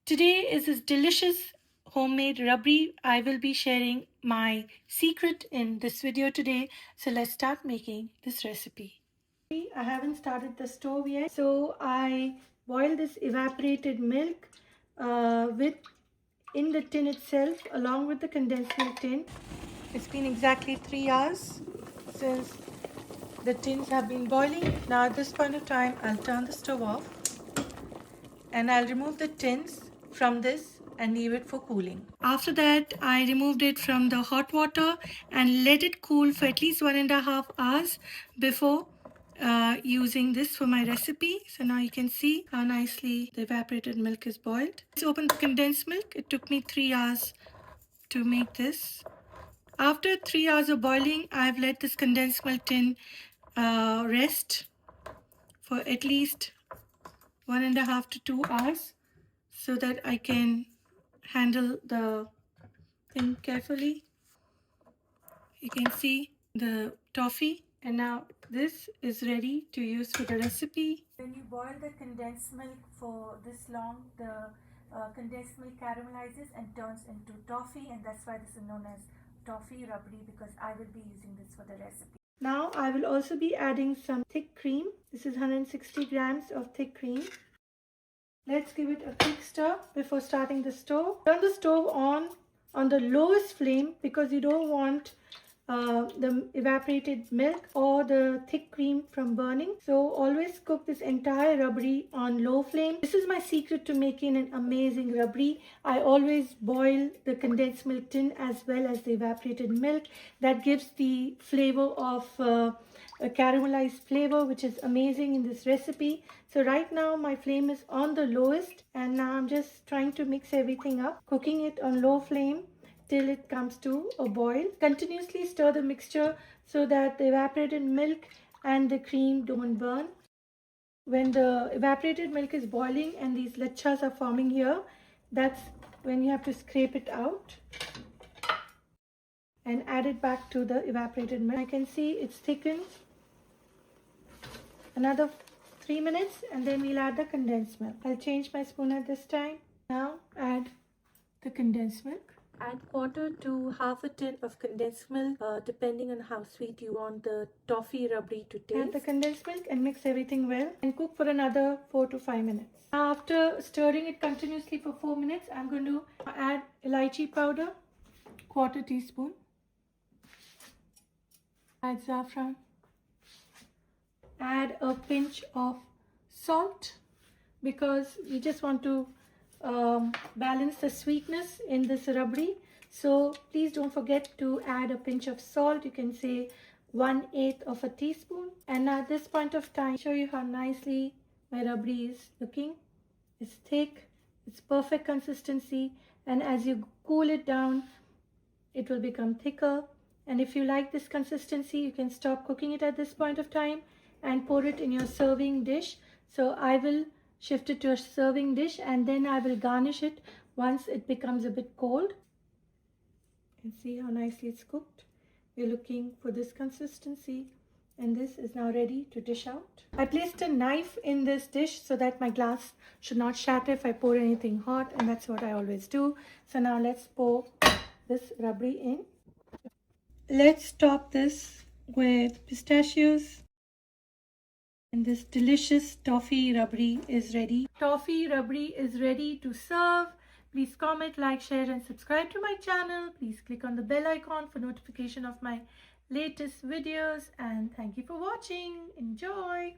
Today is this delicious homemade rabri. I will be sharing my secret in this video today. So let's start making this recipe. I haven't started the stove yet, so I boil this evaporated milk with in the tin itself along with the condensed milk tin. It's been exactly 3 hours since the tins have been boiling. Now at this point of time, I'll turn the stove off and I'll remove the tins from this and leave it for cooling. After that, I removed it from the hot water and let it cool for at least 1.5 hours before using this for my recipe. So now you can see how nicely the evaporated milk is boiled. Let's open the condensed milk. It took me 3 hours to make this. After 3 hours of boiling, I've let this condensed milk tin rest for at least 1.5 to 2 hours so that I can handle the thing carefully. You can see the toffee, and now this is ready to use for the recipe. When you boil the condensed milk for this long, the condensed milk caramelizes and turns into toffee, and that's why this is known as Toffee Rabdi, because I will be using this for the recipe. Now I will also be adding some thick cream. This is 160 grams of thick cream. Let's give it a quick stir before starting the stove. Turn the stove on the lowest flame because you don't want the evaporated milk or the thick cream from burning. So always cook this entire rabri on low flame. This is my secret to making an amazing rabri. I always boil the condensed milk tin as well as the evaporated milk. That gives the flavor of a caramelized flavor, which is amazing in this recipe. So right now my flame is on the lowest, and now I'm just trying to mix everything up, cooking it on low flame till it comes to a boil. Continuously stir the mixture so that the evaporated milk and the cream don't burn. When the evaporated milk is boiling and these lachas are forming here, that's when you have to scrape it out and add it back to the evaporated milk. I can see it's thickened. Another 3 minutes and then we'll add the condensed milk. I'll change my spoon at this time. Now add the condensed milk. Add quarter to half a tin of condensed milk, depending on how sweet you want the toffee rabri to taste. Add the condensed milk and mix everything well and cook for another 4 to 5 minutes. Now after stirring it continuously for 4 minutes, I'm going to add elaichi powder, quarter teaspoon. Add saffron. Add a pinch of salt because we just want to balance the sweetness in this rabri. So please don't forget to add a pinch of salt. You can say 1/8 of a teaspoon. And at this point of time, I'll show you how nicely my rabri is looking. It's thick, it's perfect consistency, and as you cool it down, it will become thicker. And if you like this consistency, you can stop cooking it at this point of time and pour it in your serving dish. So I will shift it to a serving dish and then I will garnish it once it becomes a bit cold. You can see how nicely it's cooked. We're looking for this consistency, and this is now ready to dish out. I placed a knife in this dish so that my glass should not shatter if I pour anything hot, and that's what I always do. So now let's pour this rabri in. Let's top this with pistachios. And this delicious toffee rabri is ready. Toffee rabri is ready to serve. Please comment, like, share and subscribe to my channel. Please click on the bell icon for notification of my latest videos. And thank you for watching. Enjoy.